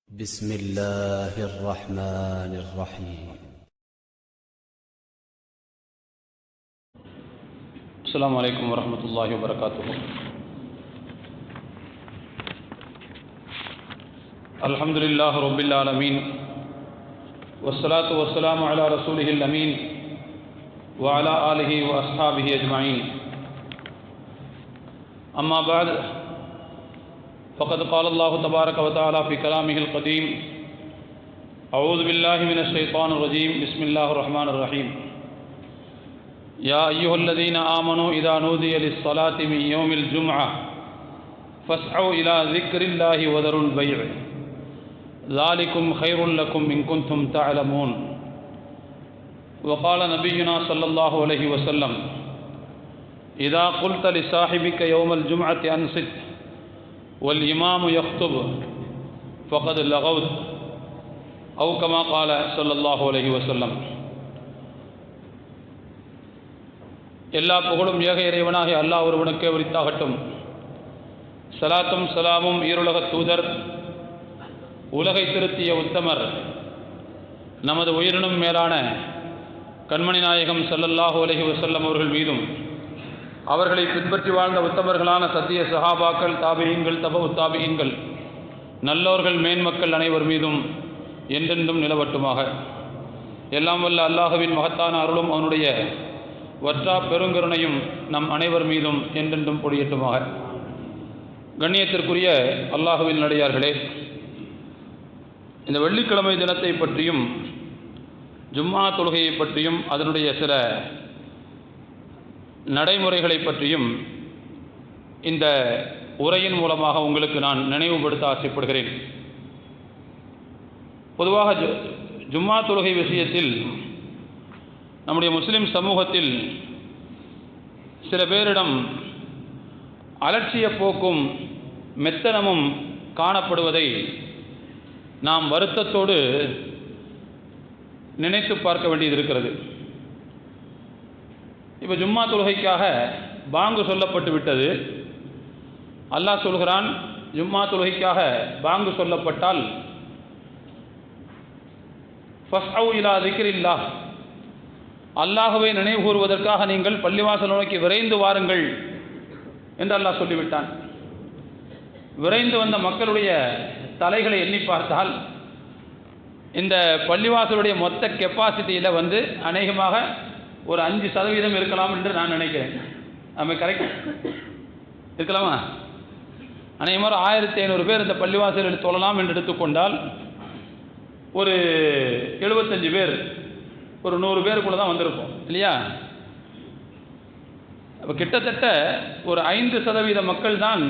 بسم الله الرحمن الرحيم. السلام عليكم ورحمة الله وبركاته. الحمد لله رب العالمين، والصلاة والسلام على رسوله الأمين وعلى آله وأصحابه أجمعين. أما بعد، فقد قال الله تبارك وتعالى في كلامه القديم: أعوذ بالله من الشيطان الرجيم، بسم الله الرحمن الرحيم. يا أيها الذين آمنوا إذا نودي للصلاة من يوم الجمعة فاسعوا إلى ذكر الله وذروا البيع ذلكم خير لكم إن كنتم تعلمون. وقال نبينا صلى الله عليه وسلم: إذا قلت لصاحبك يوم الجمعة أنصت والإمام يخطب فقد لغوت، أو كما قال صلى الله عليه وسلم. எல்லா புகழும் ஏக இறைவனாகிய அல்லாஹ் ஒருவனுக்கே உரித்தாகட்டும். ஸலாத்தும் ஸலாமும் ஈருலக தூதர், உலகை திருத்திய உத்தமர், நமது உயிரினும் மேலான கண்மணி நாயகம் ஸல்லல்லாஹு அலைஹி வஸல்லம் அவர்கள் மீதும், அவர்களை பின்பற்றி வாழ்ந்த உத்தமர்களான சத்திய சஹாபாக்கள், தாபிஈன்கள், தபஉ தாபிஈன்கள், நல்லோர்கள், மேன்மக்கள் அனைவர் மீதும் என்றென்றும் நிலவட்டுமாக. எல்லாம் வல்ல அல்லாஹுவின் மகத்தான அருளும் அவனுடைய வற்றா பெருங்கருணையும் நம் அனைவர் மீதும் என்றென்றும் பொழியட்டுமாக. கண்ணியத்திற்குரிய அல்லாஹுவின் நடிகார்களே, இந்த வெள்ளிக்கிழமை தினத்தை பற்றியும் ஜும்மா தொழுகையை பற்றியும் அதனுடைய சில நடைமுறைகளை பற்றியும் இந்த உரையின் மூலமாக உங்களுக்கு நான் நினைவுபடுத்த ஆசைப்படுகிறேன். பொதுவாக ஜும்மா தொழுகை விஷயத்தில் நம்முடைய முஸ்லிம் சமூகத்தில் சில பேரிடம் அலட்சிய போக்கும் மெத்தனமும் காணப்படுவதை நாம் வருத்தத்தோடு நினைத்து பார்க்க வேண்டியது இருக்கிறது. இப்போ ஜும்மா தொழுகைக்காக பாங்கு சொல்லப்பட்டு விட்டது. அல்லாஹ் சொல்கிறான், ஜும்மா தொழுகைக்காக பாங்கு சொல்லப்பட்டால் ஃபஸ்அவு இலா திக்ரில்லாஹ், அல்லாஹ்வை நினைவு கூறுவதற்காக நீங்கள் பள்ளிவாசல் நோக்கி விரைந்து வாருங்கள் என்று அல்லாஹ் சொல்லிவிட்டான். விரைந்து வந்த மக்களுடைய தலைகளை எண்ணி பார்த்தால் இந்த பள்ளிவாசலுடைய மொத்த கெப்பாசிட்டியில் அநேகமாக ஒரு 5% இருக்கலாம் என்று நான் நினைக்கிறேன். நம்ம கரெக்ட் இருக்கலாமா? அநேகமாக 1500 பேர் இந்த பள்ளிவாசலில் தொழலாம் என்று எடுத்துக்கொண்டால் ஒரு 75 பேர், ஒரு 100 பேருக்குள்ள தான் வந்திருப்போம் இல்லையா? அப்போ கிட்டத்தட்ட ஒரு 5% மக்கள் தான்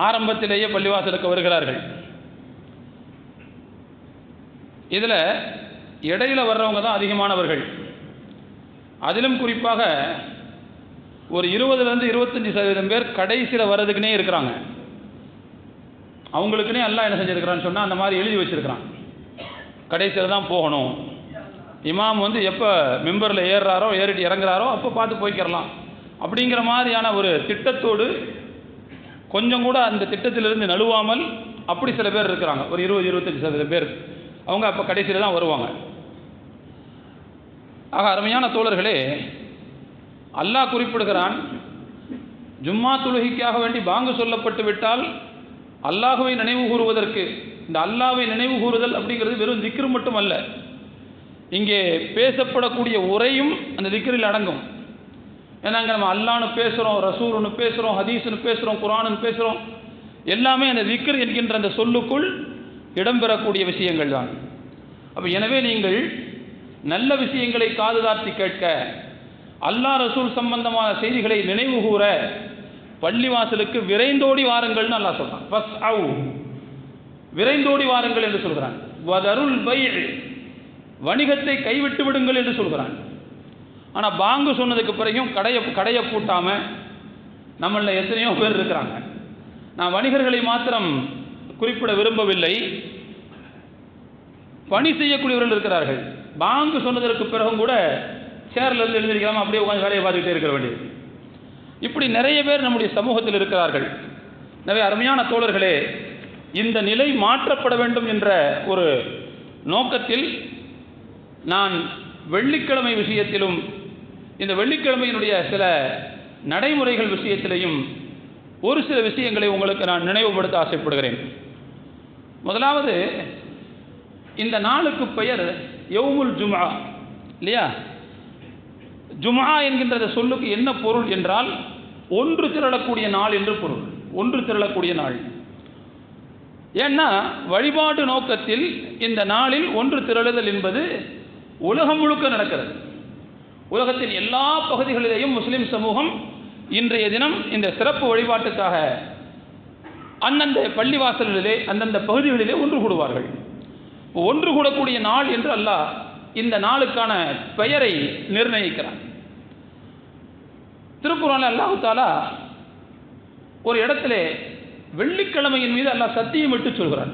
ஆரம்பத்திலேயே பள்ளிவாசலுக்கு வருகிறார்கள். இதில் இடையில வர்றவங்க தான் அதிகமானவர்கள். அதிலும் குறிப்பாக ஒரு 20லேருந்து 25% பேர் கடைசியில் வர்றதுக்குனே இருக்கிறாங்க. அவங்களுக்குனே அல்லாஹ் என்ன செஞ்சுருக்கிறான்னு சொன்னால் அந்த மாதிரி எழுதி வச்சுருக்கிறான், கடைசியில் தான் போகணும். இமாம் எப்போ மெம்பரில் ஏறுறாரோ ஏறிட்டு இறங்குறாரோ அப்போ பார்த்து போய்க்கிறலாம் அப்படிங்கிற மாதிரியான ஒரு திட்டத்தோடு கொஞ்சம் கூட அந்த திட்டத்திலிருந்து நழுவாமல் அப்படி சில பேர் இருக்கிறாங்க. ஒரு 20-25% பேர் அவங்க அப்போ கடைசியில் தான் வருவாங்க. ஆக அருமையான தோழர்களே, அல்லாஹ் குறிப்பிடுகிறான், ஜும்மா தொழுகைக்காக வேண்டி பாங்கு சொல்லப்பட்டு விட்டால் அல்லாஹ்வை நினைவு கூறுவதற்கு, இந்த அல்லாஹ்வை நினைவு கூறுதல் அப்படிங்கிறது வெறும் திக்ரு மட்டும் அல்ல, இங்கே பேசப்படக்கூடிய உரையும் அந்த திக்ரில் அடங்கும். ஏன்னா அங்கே நம்ம அல்லாஹ்னு பேசுகிறோம், ரசூல்னு பேசுகிறோம், ஹதீஸ்னு பேசுகிறோம், குர்ஆன்னு பேசுகிறோம், எல்லாமே அந்த திக்ர் என்கின்ற அந்த சொல்லுக்குள் இடம்பெறக்கூடிய விஷயங்கள் தான். அப்போ எனவே நீங்கள் நல்ல விஷயங்களை காதுதார்த்தி கேட்க, அல்லாஹ் ரசூல் சம்பந்தமான செய்திகளை நினைவு கூற பள்ளிவாசலுக்கு விரைந்தோடி வாருங்கள்னு அல்லாஹ் சொல்கிறான். ஃபஸ்அவு, விரைந்தோடி வாருங்கள் என்று சொல்கிறான். வதருல் பைஅ, வணிகத்தை கைவிட்டு விடுங்கள் என்று சொல்கிறான். ஆனால் பாங்கு சொன்னதுக்கு பிறகும் கடையை பூட்டாமல் நம்மளில் எத்தனையோ பேர் இருக்கிறாங்க. நான் வணிகர்களை மாத்திரம் குறிப்பிட விரும்பவில்லை, பணி செய்யக்கூடியவர்கள் இருக்கிறார்கள். பாங்கு சொன்னதற்கு பிறகும் கூட சேர்லேருந்து எழுந்திருக்காமல் அப்படியே உட்காந்து வேலையை பார்த்துக்கிட்டே இருக்க வேண்டியது. இப்படி நிறைய பேர் நம்முடைய சமூகத்தில் இருக்கிறார்கள். எனவே அருமையான தோழர்களே, இந்த நிலை மாற்றப்பட வேண்டும் என்ற ஒரு நோக்கத்தில் நான் வெள்ளிக்கிழமை விஷயத்திலும் இந்த வெள்ளிக்கிழமையினுடைய சில நடைமுறைகள் விஷயத்திலையும் ஒரு சில விஷயங்களை உங்களுக்கு நான் நினைவுபடுத்த ஆசைப்படுகிறேன். முதலாவது, இந்த நாளுக்கு பெயர் யௌமுல் ஜும்ஆ இல்லையா? ஜும்ஆ என்கின்ற சொல்லுக்கு என்ன பொருள் என்றால் ஒன்று திரளக்கூடிய நாள் என்று பொருள். ஒன்று திரளக்கூடிய நாள். ஏன்னா வழிபாட்டு நோக்கத்தில் இந்த நாளில் ஒன்று திரளுதல் என்பது உலகம் முழுக்க நடக்கிறது. உலகத்தின் எல்லா பகுதிகளிலேயும் முஸ்லிம் சமூகம் இன்றைய தினம் இந்த சிறப்பு வழிபாட்டுக்காக அந்தந்த பள்ளிவாசல்களிலே அந்தந்த பகுதிகளிலே ஒன்று கூடுவார்கள். ஒன்று கூடக்கூடிய நாள் என்று அல்லாஹ் இந்த நாளுக்கான பெயரை நிர்ணயிக்கிறார். திருக்குர்ஆனில் அல்லாஹ் தஆலா ஒரு இடத்திலே வெள்ளிக்கிழமையின் மீது அல்லாஹ் சத்தியமிட்டு சொல்கிறான்.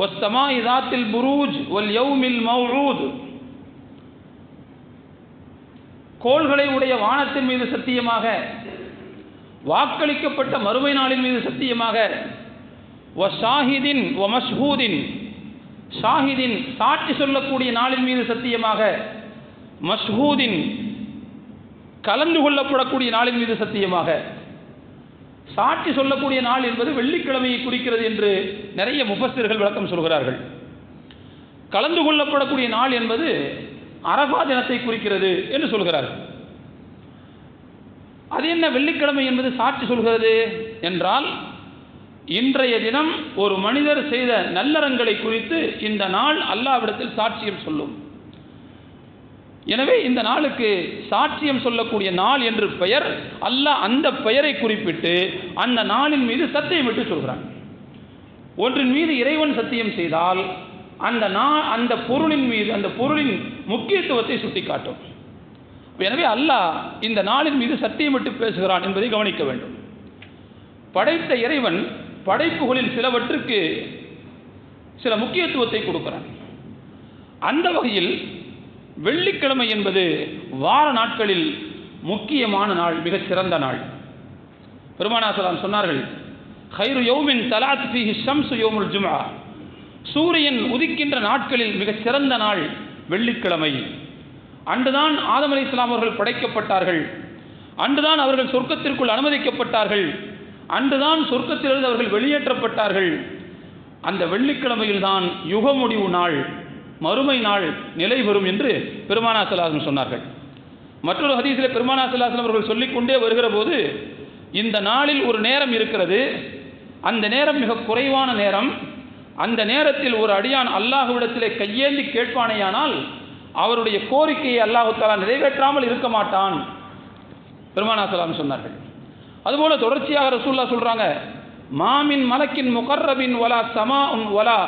வஸ்ஸமாஇ ஸாத்தில் புரூஜ் வல் யௌமில் மவ்ஊத், கோள்களை உடைய வானத்தின் மீது சத்தியமாக, வாக்களிக்கப்பட்ட மறுமை நாளின் மீது சத்தியமாக, வஷாஹிதின் வமஷ்ஹூதின், ஷாஹிதின் சாட்சி சொல்லக்கூடிய நாளின் மீது சத்தியமாக, மஷ்ஹூதின் கலந்து கொள்ளப்படக்கூடிய நாளின் மீது சத்தியமாக. சாட்சி சொல்லக்கூடிய நாள் என்பது வெள்ளிக்கிழமையை குறிக்கிறது என்று நிறைய முஃபஸ்ஸிர்கள் விளக்கம் சொல்கிறார்கள். கலந்து கொள்ளப்படக்கூடிய நாள் என்பது அரஃபா தினத்தை குறிக்கிறது என்று சொல்கிறார்கள். அது என்ன வெள்ளிக்கிழமை என்பது சாட்சி சொல்கிறது என்றால், இன்றைய தினம் ஒரு மனிதர் செய்த நல்லறங்களை குறித்து இந்த நாள் அல்லாஹ்விடத்தில் சாட்சியம் சொல்லும். எனவே இந்த நாளுக்கு சாட்சியம் சொல்லக்கூடிய நாள் என்று பெயர். அல்லாஹ் அந்த பெயரை குறிப்பிட்டு அந்த நாளின் மீது சத்தியமிட்டு சொல்கிறான். ஒன்றின் மீது இறைவன் சத்தியம் செய்தால் அந்த பொருளின் மீது அந்த பொருளின் முக்கியத்துவத்தை சுட்டிக்காட்டும். எனவே அல்லாஹ் இந்த நாளின் மீது சத்தியமிட்டு பேசுகிறான் என்பதை கவனிக்க வேண்டும். படைத்த இறைவன் படைப்புகளில் சிலவற்றுக்கு சில முக்கியத்துவத்தை கொடுக்கிறான். அந்த வகையில் வெள்ளிக்கிழமை என்பது வார நாட்களில் முக்கியமான நாள், மிகச் சிறந்த நாள். பெருமானார் ஸல்லல்லாஹு அலைஹி வஸல்லம் சொன்னார்கள், கைரு யௌமின் தலாத் ஃபீஹி ஷம்ஸு யௌமுல் ஜும்ஆ, சூரியன் உதிக்கின்ற நாட்களில் மிகச் சிறந்த நாள் வெள்ளிக்கிழமை. அன்றுதான் ஆதம் அலைஹிஸ்ஸலாம் அவர்கள் படைக்கப்பட்டார்கள். அன்றுதான் அவர்கள் சொர்க்கத்திற்குள் அனுமதிக்கப்பட்டார்கள். அன்றுதான் சொர்க்கத்திலிருந்து அவர்கள் வெளியேற்றப்பட்டார்கள். அந்த வெள்ளிக்கிழமையில் தான் யுக முடிவு நாள், மறுமை நாள் நிலை பெறும் என்று பெருமானார் ஸல்லல்லாஹு அலைஹி வஸல்லம் சொன்னார்கள். மற்றொரு ஹதீஸில் பெருமானார் ஸல்லல்லாஹு அலைஹி வஸல்லம் அவர்கள் சொல்லிக்கொண்டே வருகிற போது, இந்த நாளில் ஒரு நேரம் இருக்கிறது, அந்த நேரம் மிக குறைவான நேரம். அந்த நேரத்தில் ஒரு அடியான் அல்லாஹ்விடத்திலே கையேந்தி கேட்பானேயானால் அவருடைய கோரிக்கையை அல்லாஹ் தஆலா நிறைவேற்றாமல் இருக்க மாட்டான் பெருமானார் ஸல்லல்லாஹு அலைஹி வஸல்லம் சொன்னார்கள். அதுபோல தொடர்ச்சியாக ரசூலுல்லாஹ் சொல்றாங்க, மாமின் மலக்கின் முகர்ரபின் வலா சமாஉன் வலா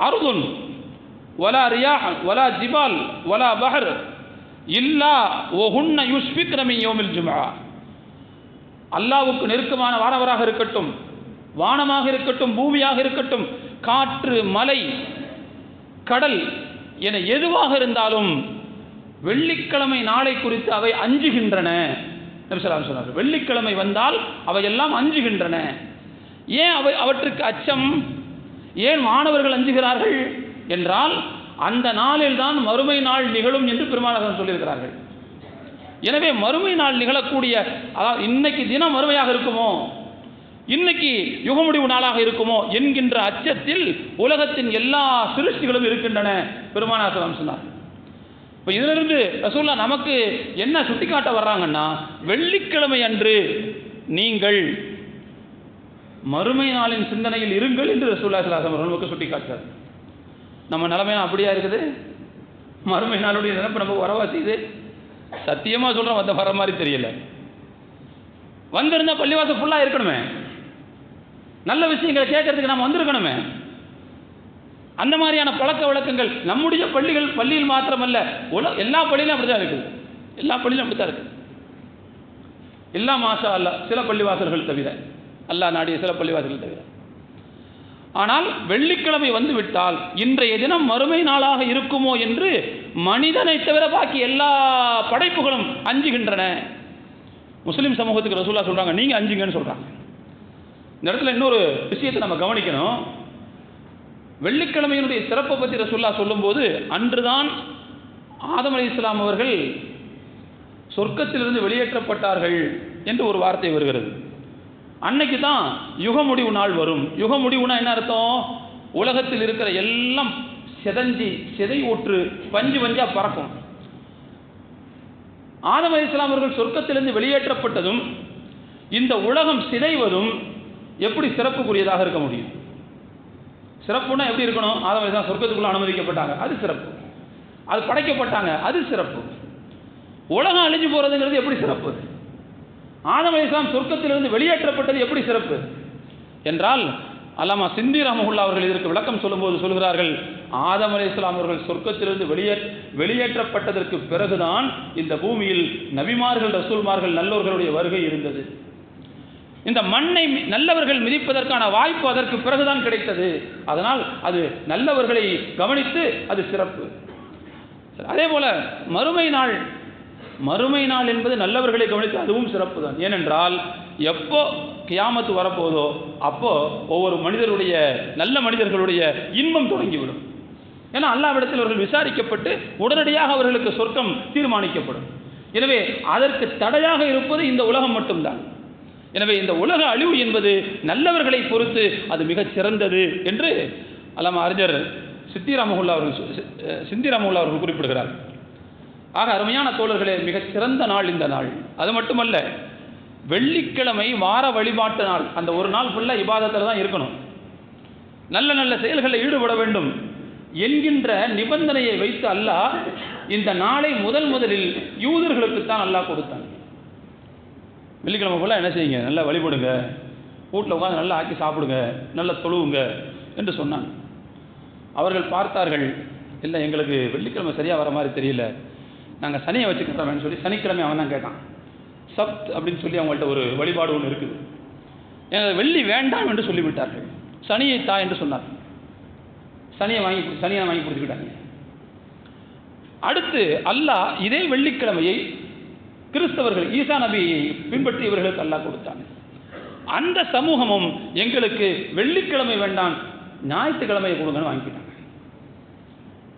அர்துன் வலா ரியாஹ் வலா ஜிபால் வலா பஹர் இல்லா வஹுன்ன யுஷ்பிக்ன மின் யௌமில் ஜும்ஆ. அல்லாஹ்வுக்கு நெருக்கமான வானவராக இருக்கட்டும், வானமாக இருக்கட்டும், பூமியாக இருக்கட்டும், காற்று, மலை, கடல் என எதுவாக இருந்தாலும் வெள்ளிக்கிழமை நாளை குறித்து அவை அஞ்சுகின்றன. நபி ஸல்லல்லாஹு அலைஹி வஸல்லம் சொன்னார்கள், வெள்ளிக்கிழமை வந்தால் அவையெல்லாம் அஞ்சுகின்றன. ஏன் அவற்றுக்கு அச்சம்? ஏன் மாணவர்கள் அஞ்சுகிறார்கள் என்றால், அந்த நாளில் தான் மறுமை நாள் நிகழும் என்று பெருமானார் சொல்லியிருக்கிறார்கள். எனவே மறுமை நாள் நிகழக்கூடிய, அதாவது இன்னைக்கு தினம் மறுமையாக இருக்குமோ, இன்னைக்கு யுக முடிவு நாளாக இருக்குமோ என்கின்ற அச்சத்தில் உலகத்தின் எல்லா சிருஷ்டிகளும் இருக்கின்றன பெருமானார் ஸல்லல்லாஹு அலைஹி வஸல்லம் சொன்னார். இப்போ இதிலிருந்து ரசூலுல்லாஹ் நமக்கு என்ன சுட்டிக்காட்ட வர்றாங்கன்னா, வெள்ளிக்கிழமை அன்று நீங்கள் மறுமை நாளின் சிந்தனையில் இருங்கள் என்று ரசூலுல்லாஹி ஸல்லல்லாஹு அலைஹி வஸல்லம் நமக்கு சுட்டிக்காட்டுறார். நம்ம நிலைமையா அப்படியா இருக்குது? மறுமை நாளுடைய நினைப்பு நம்ம வரவா செய்யுது? சத்தியமாக சொல்கிறோம், வந்த வர மாதிரி தெரியல. வந்திருந்தால் பள்ளிவாசல் ஃபுல்லாக இருக்கணுமே, நல்ல விஷயங்களை கேட்கறதுக்கு நம்ம வந்திருக்கணுமே. அந்த மாதிரியான பழக்க வழக்கங்கள் நம்முடைய பள்ளியில் மாத்திரமல்ல, எல்லா பள்ளியிலும் அப்படி தான் இருக்குது. எல்லா பள்ளியிலும் அப்படி தான் இருக்குது. எல்லா மாஷா அல்லாஹ், சில பள்ளிவாசல்கள் தவிர, அல்லாஹ் நாடிய சில பள்ளிவாசல்கள் தவிர. ஆனால் வெள்ளிக்கிழமை வந்து விட்டால் இன்றைய தினம் மறுமை நாளாக இருக்குமோ என்று மனிதனை தவிர பாக்கி எல்லா படைப்புகளும் அஞ்சுகின்றன. முஸ்லிம் சமூகத்துக்கு ரசூலுல்லாஹ் சொல்றாங்க, நீங்க அஞ்சுங்கன்னு சொல்றாங்க. இந்த இடத்துல இன்னொரு விஷயத்தை நம்ம கவனிக்கணும். வெள்ளிக்கிழமையினுடைய சிறப்பை பற்றி ரசூலுல்லாஹ் சொல்லும்போது, அன்றுதான் ஆதம் அலைஹிஸ்ஸலாம் அவர்கள் சொர்க்கத்திலிருந்து வெளியேற்றப்பட்டார்கள் என்று ஒரு வார்த்தை வருகிறது. அன்னைக்கு தான் யுக முடிவு நாள் வரும். யுக முடிவுனா என்ன அர்த்தம்? உலகத்தில் இருக்கிற எல்லாம் செதஞ்சி சிதை ஊற்று பஞ்சு பஞ்சா பறக்கும். ஆதம் அலைஹிஸ்ஸலாம் அவர்கள் சொர்க்கத்திலிருந்து வெளியேற்றப்பட்டதும் இந்த உலகம் சிதைவதும் எப்படி சிறப்புக்குரியதாக இருக்க முடியும்? சிறப்புனா எப்படி இருக்கணும்? ஆதம் அலைஹிஸ்ஸலாம் சொர்க்கத்துக்குள்ள அனுமதிக்கப்பட்டாங்க, அது சிறப்பு. அது படைக்கப்பட்டாங்க, அது சிறப்பு. உலகம் அழிஞ்சு போறதுங்கிறது எப்படி சிறப்பு? ஆதம் அலைஹிஸ்ஸலாம் சொர்க்கத்திலிருந்து வெளியேற்றப்பட்டது எப்படி சிறப்பு என்றால், அல்லாமா சிந்தி ரஹ்மத்துல்லாஹி அவர்கள் இதற்கு விளக்கம் சொல்லும்போது சொல்கிறார்கள், ஆதம் அலைஹிஸ்ஸலாம் அவர்கள் சொர்க்கத்திலிருந்து வெளியேற்றப்பட்டதற்கு பிறகுதான் இந்த பூமியில் நபிமார்கள், ரசூல்மார்கள், நல்லோர்களுடைய வருகை இருந்தது. இந்த மண்ணை நல்லவர்கள் மிதிப்பதற்கான வாய்ப்பு அதற்கு பிறகுதான் கிடைத்தது. அதனால் அது நல்லவர்களை கவனித்து அது சிறப்பு. அதே போல மறுமை நாள் என்பது நல்லவர்களை கவனித்து அதுவும் சிறப்பு தான். ஏனென்றால் எப்போ கியாமத்து வரப்போதோ அப்போ ஒவ்வொரு மனிதருடைய நல்ல மனிதர்களுடைய இன்பம் தொடங்கிவிடும். ஏன்னா அல்லாஹ்விடத்தில் அவர்கள் விசாரிக்கப்பட்டு உடனடியாக அவர்களுக்கு சொர்க்கம் தீர்மானிக்கப்படும். எனவே அதற்கு தடையாக இருப்பது இந்த உலகம் மட்டும்தான். எனவே இந்த உலக அழிவு என்பது நல்லவர்களை பொறுத்து அது மிகச் சிறந்தது என்று அல்லாமா அறிஞர் சிந்தி ரஹ்மத்துல்லாஹி அவர்கள் குறிப்பிடுகிறார். ஆக அருமையான தோழர்களே, மிகச் சிறந்த நாள் இந்த நாள். அது மட்டுமல்ல, வெள்ளிக்கிழமை வார வழிபாட்டு நாள். அந்த ஒரு நாள் ஃபுல்லாக இபாதத்தில் தான் இருக்கணும், நல்ல நல்ல செயல்களில் ஈடுபட வேண்டும் என்கின்ற நிபந்தனையை வைத்து அல்லாஹ் இந்த நாளை முதலில் யூதர்களுக்குத்தான் அல்லாஹ் கொடுத்தான். வெள்ளிக்கிழமை ஃபுல்லாக என்ன செய்யுங்க, நல்லா வழிபடுங்க, வீட்டில் உட்காந்து நல்லா ஆக்கி சாப்பிடுங்க, நல்லா தொழுவுங்க என்று சொன்னாங்க. அவர்கள் பார்த்தார்கள், இல்லை எங்களுக்கு வெள்ளிக்கிழமை சரியாக வர மாதிரி தெரியல, நாங்கள் சனியை வச்சுக்கிறோம்னு சொல்லி சனிக்கிழமை அவன் தான் கேட்டான். சப்த் அப்படின்னு சொல்லி அவங்கள்ட்ட ஒரு வழிபாடு ஒன்று இருக்குது. எங்கள் வெள்ளி வேண்டாம் என்று சொல்லிவிட்டார்கள். சனியை தா என்று சொன்னார். சனியை வாங்கி கொடுத்துக்கிட்டாங்க. அடுத்து அல்லாஹ் இதே வெள்ளிக்கிழமையை கிறிஸ்தவர்கள் ஈசா நபியை பின்பற்றியவர்களுக்கு அல்லாஹ் கொடுத்தாங்க. அந்த சமூகமும் எங்களுக்கு வெள்ளிக்கிழமை வேண்டாம், ஞாயிற்றுக்கிழமையை கொடுங்கன்னு வாங்கிக்கிட்டாங்க.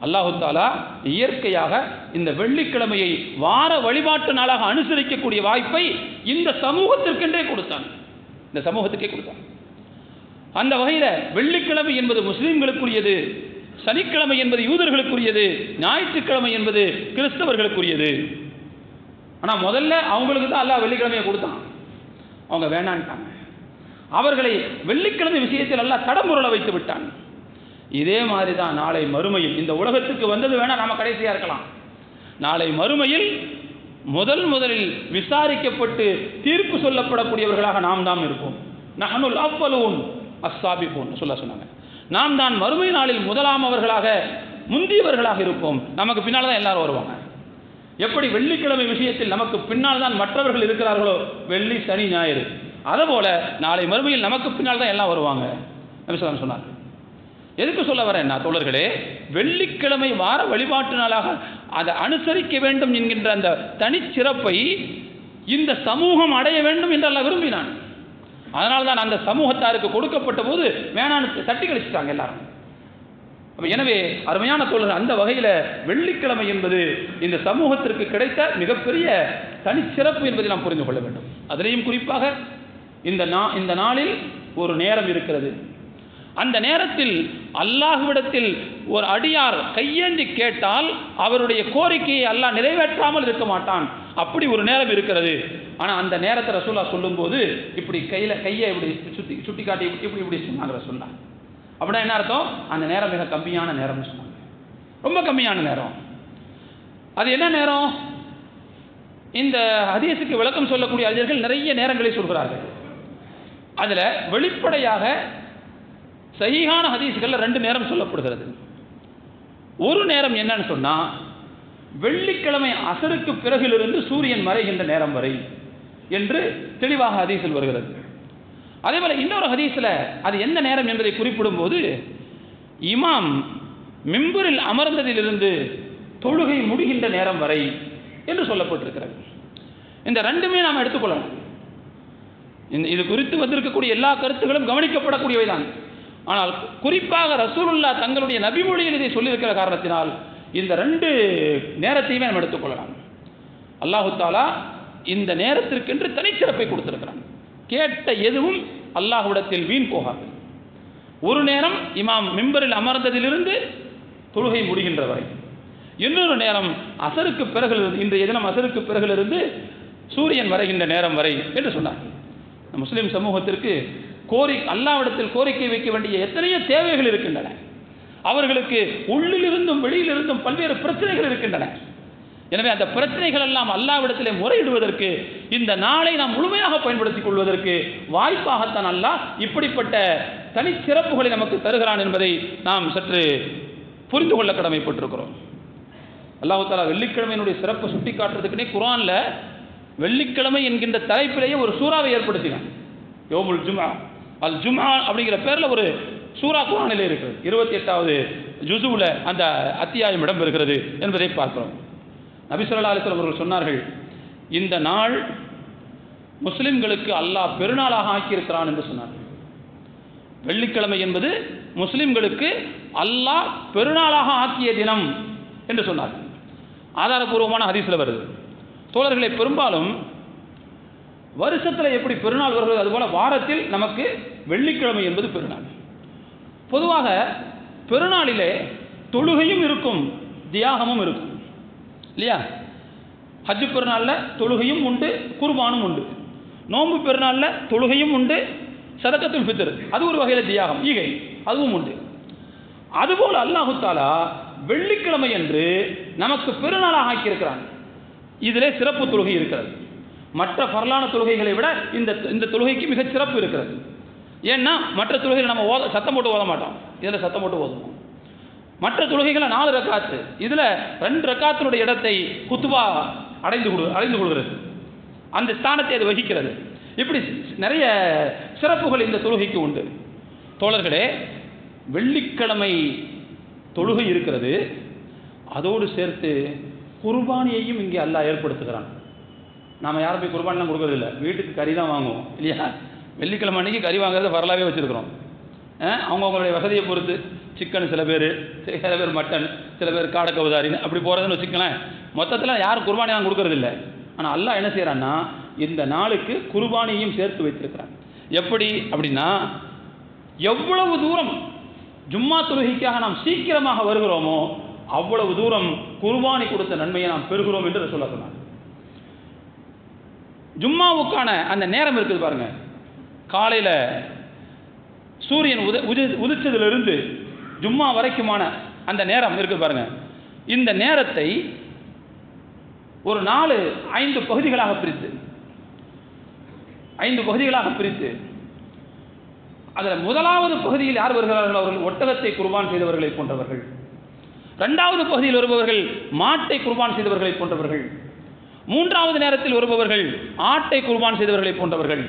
அல்லாஹு தஆலா இயற்கையாக இந்த வெள்ளிக்கிழமையை வார வழிபாட்டு நாளாக அனுசரிக்கக்கூடிய வாய்ப்பை இந்த சமூகத்திற்கென்றே கொடுத்தான். இந்த சமூகத்துக்கே கொடுத்தான். அந்த வகையில் வெள்ளிக்கிழமை என்பது முஸ்லீம்களுக்குரியது, சனிக்கிழமை என்பது யூதர்களுக்குரியது, ஞாயிற்றுக்கிழமை என்பது கிறிஸ்தவர்களுக்குரியது. ஆனால் முதல்ல அவங்களுக்கு தான் அல்லாஹ் வெள்ளிக்கிழமையை கொடுத்தான். அவங்க வேணான்ட்டாங்க. அவர்களை வெள்ளிக்கிழமை விஷயத்தில் அல்லாஹ் தடமுறல வைத்து விட்டான். இதே மாதிரி தான் நாளை மறுமையில், இந்த உலகத்துக்கு வந்தது வேணா நாம கடைசியாக இருக்கலாம், நாளை மறுமையில் முதலில் விசாரிக்கப்பட்டு தீர்ப்பு சொல்லப்படக்கூடியவர்களாக நாம் தான் இருப்போம். நஹ்னுல் அவ்வலூன் அஸ்ஸாபிகூன் சொன்னாங்க. நாம் தான் மறுமை நாளில் முதலாமவர்களாக முந்தியவர்களாக இருப்போம். நமக்கு பின்னால் தான் எல்லாரும் வருவாங்க. எப்படி வெள்ளிக்கிழமை விஷயத்தில் நமக்கு பின்னால் தான் மற்றவர்கள் இருக்கிறார்களோ, வெள்ளி சனி ஞாயிறு, அதுபோல நாளை மறுமையில் நமக்கு பின்னால் தான் எல்லாம் வருவாங்க நபி ஸல்லல்லாஹு அலைஹி வஸல்லம் சொன்னாங்க. எதுக்கு சொல்ல வரேன்னா தோழர்களே, வெள்ளிக்கிழமை வார வழிபாட்டு நாளாக அதை அனுசரிக்க வேண்டும் என்கின்ற அந்த தனிச்சிறப்பை இந்த சமூகம் அடைய வேண்டும் என்று அல்லாஹ் விரும்பினான். அதனால தான் அந்த சமூகத்தாருக்கு கொடுக்கப்பட்ட போது வேணான்னு தட்டி கழிச்சிட்டாங்க எல்லாரும். எனவே அருமையான தோழர்கள், அந்த வகையில் வெள்ளிக்கிழமை என்பது இந்த சமூகத்திற்கு கிடைத்த மிகப்பெரிய தனிச்சிறப்பு என்பதை நாம் புரிந்து கொள்ள வேண்டும். அதிலேயும் குறிப்பாக இந்த நாளில் ஒரு நேரம் இருக்கிறது. அந்த நேரத்தில் அல்லாஹ்விடத்தில் ஒரு அடியார் கையேந்தி கேட்டால் அவருடைய கோரிக்கையை அல்லாஹ் நிறைவேற்றாமல் இருக்க மாட்டான். அப்படி ஒரு நேரம் இருக்கிறது. ஆனால் அந்த நேரத்தை ரசூலுல்லாஹ் சொல்லும்போது இப்படி கையை இப்படி சுட்டி காட்டி இப்படி சொன்னாங்க ரசூலுல்லாஹ். அப்படின்னா என்ன அர்த்தம்? அந்த நேரம் மிக கம்மியான நேரம்னு சொன்னாங்க. ரொம்ப கம்மியான நேரம். அது என்ன நேரம்? இந்த ஹதீஸுக்கு விளக்கம் சொல்லக்கூடிய அறிஞர்கள் நிறைய நேரங்களை சொல்கிறார்கள். அதில் வெளிப்படையாக சஹீஹான ஹதீஸ்களில் 2 நேரம் சொல்லப்படுகிறது. ஒரு நேரம் என்னன்னு சொன்னால், வெள்ளிக்கிழமை அசருக்கு பிறகிலிருந்து சூரியன் மறைகின்ற நேரம் வரை என்று தெளிவாக ஹதீஸில் வருகிறது. அதே போல் இன்னொரு ஹதீஸில் அது எந்த நேரம் என்பதை குறிப்பிடும் போது, இமாம் மிம்பரில் அமர்ந்ததிலிருந்து தொழுகை முடிகின்ற நேரம் வரை என்று சொல்லப்பட்டிருக்கிறது. இந்த 2மே நாம் எடுத்துக்கொள்ளலாம். இது குறித்து வந்திருக்கக்கூடிய எல்லா கருத்துக்களும் கவனிக்கப்படக்கூடியவை தான். ஆனால் குறிப்பாக ரசூலுல்லாஹ் தங்களுடைய நபிமொழியில் இதை சொல்லியிருக்கிற காரணத்தினால் இந்த 2 நேரத்தையுமே நம்ம எடுத்துக்கொள்ளலாம். அல்லாஹு தாலா இந்த நேரத்திற்கென்று தனிச்சிறப்பை கொடுத்திருக்கிறான். கேட்ட எதுவும் அல்லாஹ்விடத்தில் வீண் போகாது. ஒரு நேரம் இமாம் மிம்பரில் அமர்ந்ததிலிருந்து தொழுகை முடிகின்ற வரை, இன்னொரு நேரம் அசருக்கு பிறகு, இன்றைய தினம் அசருக்கு பிறகிலிருந்து சூரியன் வரைகின்ற நேரம் வரை என்று சொன்னார். முஸ்லிம் சமூகத்திற்கு அல்லாஹ்விடத்தில் கோரிக்கை வைக்க வேண்டிய எத்தனையோ தேவைகள் இருக்கின்றன. அவர்களுக்கு உள்ளிலிருந்தும் வெளியிலிருந்தும் பல்வேறு பிரச்சனைகள் இருக்கின்றன. எனவே அந்த பிரச்சனைகள் எல்லாம் அல்லாஹ்விடத்திலே முறையிடுவதற்கு இந்த நாளை நாம் முழுமையாக பயன்படுத்திக் கொள்வதற்கு வாய்ப்பாகத்தான் அல்லாஹ் இப்படிப்பட்ட தனிச்சிறப்புகளை நமக்கு தருகிறான் என்பதை நாம் சற்று புரிந்து கொள்ள கடமைப்பட்டிருக்கிறோம். அல்லாஹ் தஆலா வெள்ளிக்கிழமையினுடைய சிறப்பு சுட்டி காட்டுறதுக்குனே குர்ஆன்ல வெள்ளிக்கிழமை என்கின்ற தலைப்பிலேயே ஒரு சூறாவை ஏற்படுத்தினான். யௌமுல் ஜும்ஆ, அல் ஜும்ஆ அப்படிங்கிற பேரில் ஒரு சூரா குர்ஆனிலே இருக்கிறது. 28வது ஜுஸுல அந்த அத்தியாயம் இடம்பெறுகிறது என்பதை பார்க்கிறோம். நபி ஸல்லல்லாஹு அலைஹி வஸல்லம் அவர்கள் சொன்னார்கள், இந்த நாள் முஸ்லிம்களுக்கு அல்லாஹ் பெருநாளாக ஆக்கியிருக்கிறான் என்று சொன்னார்கள். வெள்ளிக்கிழமை என்பது முஸ்லிம்களுக்கு அல்லாஹ் பெருநாளாக ஆக்கிய தினம் என்று சொன்னார்கள். ஆதாரபூர்வமான ஹதீஸில் வருது. தோழர்களை, பெரும்பாலும் வருஷத்தில் எப்படி பெருநாள் வருகிறது அதுபோல வாரத்தில் நமக்கு வெள்ளிக்கிழமை என்பது பெருநாள். பொதுவாக பெருநாளிலே தொழுகையும் இருக்கும், தியாகமும் இருக்கும் இல்லையா? ஹஜ்ஜு பெருநாளில் தொழுகையும் உண்டு, குர்பானும் உண்டு. நோன்பு பெருநாளில் தொழுகையும் உண்டு, சதகத்துல் ஃபித்ர் அது ஒரு வகையில் தியாகம், ஈகை அதுவும் உண்டு. அதுபோல் அல்லாஹு தஆலா வெள்ளிக்கிழமை என்று நமக்கு பெருநாளாக ஆக்கியிருக்கிறான். இதிலே சிறப்பு தொழுகை இருக்கிறது. மற்ற ஃபர்லான தொழுகைகளை விட இந்த தொழுகைக்கு மிக சிறப்பு இருக்கிறது. ஏன்னா மற்ற தொழுகைகள் நம்ம சத்தம் போட்டு ஓத மாட்டோம், இதில் சத்தம் போட்டு ஓதுவோம். மற்ற தொழுகைகளை 4 ரக்காத்து, இதில் 2 ரக்காத்தினுடைய இடத்தை குத்துபா அடைந்து கொள்கிறது, அந்த ஸ்தானத்தை அது வகிக்கிறது. இப்படி நிறைய சிறப்புகள் இந்த தொழுகைக்கு உண்டு. தோழர்களே, வெள்ளிக்கிழமை தொழுகை இருக்கிறது, அதோடு சேர்த்து குர்பானியையும் இங்கே அல்லாஹ் ஏற்படுத்துகிறான். நாம் யாரும் போய் குர்பானிலாம் கொடுக்கறதில்ல, வீட்டுக்கு கறி தான் வாங்குவோம் இல்லையா? வெள்ளிக்கிழமை அன்றைக்கி கறி வாங்குறத வரலாவே வச்சுருக்கிறோம். அவங்கவுங்களுடைய வசதியை பொறுத்து சிக்கன், சில பேர் மட்டன், சில பேர் காடை கவுதாரின்னு அப்படி போகிறதுன்னு வச்சுக்கலாம். மொத்தத்தில் யாரும் குர்பானிலாம் கொடுக்கறதில்ல. ஆனால் அல்லாஹ் என்ன செய்கிறான்னா இந்த நாளுக்கு குர்பானியையும் சேர்த்து வைத்திருக்கிறான். எப்படி அப்படின்னா, எவ்வளவு தூரம் ஜும்மா தொழுகைக்காக நாம் சீக்கிரமாக வருகிறோமோ அவ்வளவு தூரம் குர்பானி கொடுத்த நன்மையை நாம் பெறுகிறோம் என்று சொல்ல சொன்னார். ஜும்மாவுக்கான அந்த நேரம் இருக்குது பாருங்க, காலையில் சூரியன் உதிச்சதிலிருந்து ஜும்மா வரைக்குமான அந்த நேரம் இருக்குது பாருங்க. இந்த நேரத்தை ஒரு 5 பகுதிகளாக பிரித்து அதில் முதலாவது பகுதியில் யார் வருகிறார்கள்? அவர்கள் ஒட்டகத்தை குர்பான் செய்தவர்களை போன்றவர்கள். 2வது பகுதியில் வருபவர்கள் மாட்டை குர்பான் செய்தவர்களை போன்றவர்கள். 3வது நேரத்தில் வருபவர்கள் ஆட்டை குர்பான் செய்தவர்களை போன்றவர்கள்.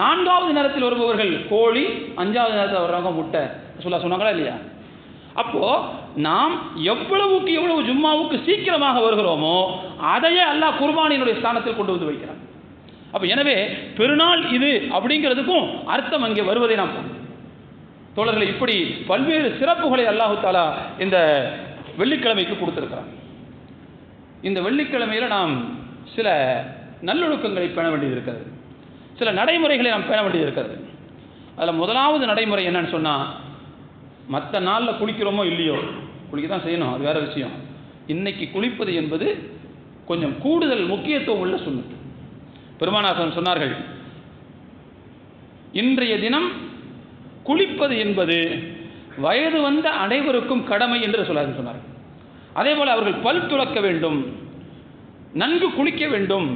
4வது நேரத்தில் வருபவர்கள் கோழி, 5வது நேரத்தில் வர்றவங்க முட்டை. சொன்னாங்களா இல்லையா? அப்போ நாம் எவ்வளவு ஜும்மாவுக்கு சீக்கிரமாக வருகிறோமோ அதையே அல்லாஹ் குர்பானியினுடைய ஸ்தானத்தில் கொண்டு வந்து வைக்கிறான். அப்போ எனவே பெருநாள் இது அப்படிங்கிறதுக்கும் அர்த்தம் அங்கே வருவதை நாம் தோழர்களை, இப்படி பல்வேறு சிறப்புகளை அல்லாஹு தஆலா இந்த வெள்ளிக்கிழமைக்கு கொடுத்திருக்கிறான். இந்த வெள்ளிக்கிழமையில் நாம் சில நல்லொழுக்கங்களை பேண வேண்டியது இருக்கிறது, சில நடைமுறைகளை நாம் பேண வேண்டியது இருக்கிறது. அதில் முதலாவது நடைமுறை என்னன்னு சொன்னால், மற்ற நாளில் குளிக்கிறோமோ இல்லையோ, குளிக்க தான் செய்யணும், அது வேறு விஷயம். இன்னைக்கு குளிப்பது என்பது கொஞ்சம் கூடுதல் முக்கியத்துவம் உள்ள சுன்னத். பெருமானார் சொன்னார்கள், இன்றைய தினம் குளிப்பது என்பது வயது வந்த அனைவருக்கும் கடமை என்று சொன்னார்கள். அதே போல் அவர்கள் பல் துலக்க வேண்டும், நன்கு குளிக்க வேண்டும்,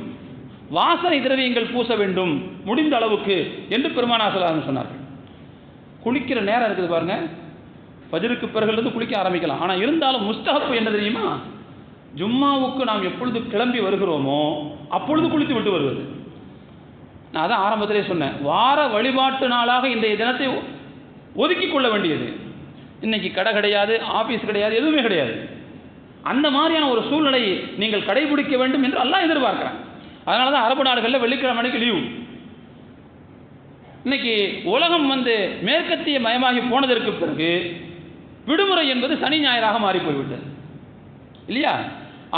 வாசனை திரவியங்கள் பூச வேண்டும் முடிந்த அளவுக்கு என்று பெருமானார் சொன்னார்கள். குளிக்கிற நேரம் இருக்குது பாருங்க, ஃபஜ்ருக்கு பிறகுலேருந்து குளிக்க ஆரம்பிக்கலாம். ஆனால் இருந்தாலும் முஸ்தஹப் என்ன தெரியுமா? ஜும்மாவுக்கு நாம் எப்பொழுது கிளம்பி வருகிறோமோ அப்பொழுது குளித்து விட்டு வருவது. நான் அதான் ஆரம்பத்திலே சொன்னேன், வார வழிபாட்டு நாளாக இன்றைய தினத்தை ஒதுக்கி கொள்ள வேண்டியது. இன்னைக்கு கடை கிடையாது, ஆஃபீஸ் கிடையாது, எதுவுமே கிடையாது. அந்த மாதிரியான ஒரு சூழ்நிலை நீங்கள் கடைபிடிக்க வேண்டும் என்று அல்லாஹ் எதிர்பார்க்கிறான். அதனால தான் அரபு நாடுகளில் வெள்ளிக்கிழமை அன்னைக்கு லீவு. இன்னைக்கு உலகம் மேற்கத்திய மயமாகி போனதற்கு பிறகு விடுமுறை என்பது சனி ஞாயிறாக மாறி போய்விட்டது இல்லையா?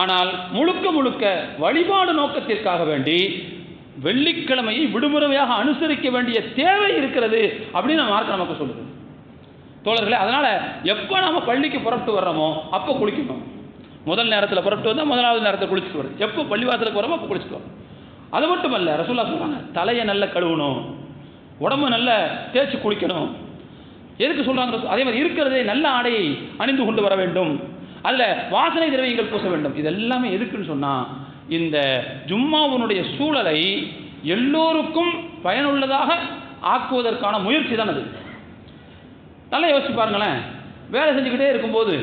ஆனால் முழுக்க முழுக்க வழிபாடு நோக்கத்திற்காக வேண்டி வெள்ளிக்கிழமையை விடுமுறையாக அனுசரிக்க வேண்டிய தேவை இருக்கிறது அப்படின்னு மார்க்க நமக்கு சொல்லுது தோழர்களே. அதனால எப்போ நம்ம பள்ளிக்கு புறப்பட்டு வர்றோமோ அப்போ குளிக்கணும். முதல் நேரத்தில் புறப்பட்டு வந்தால் முதலாவது நேரத்தில் குளிச்சுட்டு வரும். எப்போ பள்ளிவாசலுக்கு வரோமோ அப்போ குளிச்சுட்டு வரும். அது மட்டும் அல்ல, ரசூலுல்லாஹ் சொல்றாங்க தலையை நல்லா கழுவணும், உடம்பு நல்லா தேய்ச்சி குளிக்கணும். எதுக்கு சொல்றாங்க? அதே மாதிரி இருக்கிறதே நல்ல ஆடையை அணிந்து கொண்டு வர வேண்டும், அதில் வாசனை திரவியங்கள் பூச வேண்டும். இது எல்லாமே எதுக்குன்னு சொன்னால் இந்த ஜும்மாவுனுடைய சூழலை எல்லோருக்கும் பயனுள்ளதாக ஆக்குவதற்கான முயற்சி தான் அது. நல்லா யோசிச்சு பாருங்களேன். வேலை செஞ்சுக்கிட்டே இருக்கும்போது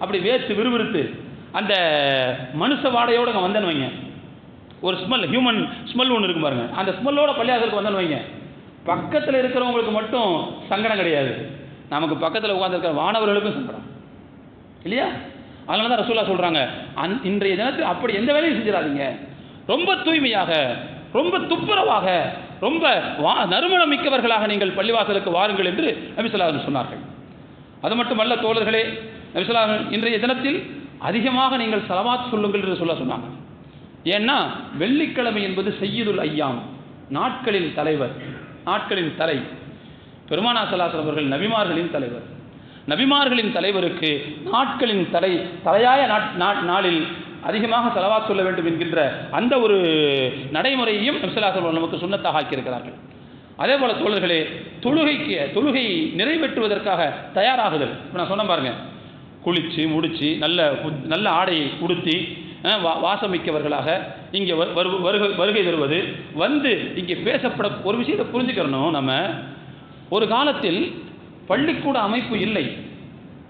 அப்படி வேர்த்து விறுவிறுத்து அந்த மனுஷ வாடையோடு அங்கே வந்தேன்னு வைங்க, ஒரு ஸ்மெல், ஹியூமன் ஸ்மெல் ஒன்று இருக்கும் பாருங்க, அந்த ஸ்மெல்லோட பள்ளியாசலுக்கு வந்தேன்னு வைங்க, பக்கத்தில் இருக்கிறவங்களுக்கு மட்டும் சங்கடம் கிடையாது, நமக்கு பக்கத்தில் உட்காந்துருக்கிற மாணவர்களுக்கும் சங்கடம் இல்லையா? அதனால தான் ரசூலுல்லாஹ் சொல்கிறாங்க, இன்றைய தினத்தில் அப்படி எந்த வேலையும் செஞ்சிடாதீங்க, ரொம்ப தூய்மையாக, ரொம்ப துப்புரவாக, ரொம்ப நறுமணம் மிக்கவர்களாக நீங்கள் பள்ளிவாசலுக்கு வாருங்கள் என்று நபி ஸல்லல்லாஹு அலைஹி வஸல்லம் சொன்னார்கள். அது மட்டுமல்ல தோழர்களே, நபி ஸல்லல்லாஹு அலைஹி வஸல்லம் இன்றைய தினத்தில் அதிகமாக நீங்கள் ஸலவாத் சொல்லுங்கள் என்று சொன்னாங்க. ஏன்னா வெள்ளிக்கிழமை என்பது சய்யிதுல் ஐயாம், நாட்களின் தலைவர், நாட்களின் தலை. பெருமானார் ஸல்லல்லாஹு அலைஹி வஸல்லம் அவர்கள் நபிமார்களின் தலைவர். நபிமார்களின் தலைவருக்கு நாட்களின் தலையாய நாளில் அதிகமாக ஸலவாத் சொல்ல வேண்டும் என்கின்ற அந்த ஒரு நடைமுறையையும் நபி ஸல்லல்லாஹு அலைஹி வஸல்லம் நமக்கு சுன்னத்தாக ஆக்கியிருக்கிறார்கள். அதே போல தோழர்களே, தொழுகை நிறைவேற்றுவதற்காக தயாராகுதல். இப்போ நான் சொன்ன பாருங்க, குளித்து முடித்து நல்ல ஆடையை உடுத்தி வாசமிக்கவர்களாக இங்கே வருகை தருவது, இங்கே பேசப்பட ஒரு விஷயத்தை புரிஞ்சுக்கிறணும். நம்ம ஒரு காலத்தில் பள்ளிக்கூட அமைப்பு இல்லை,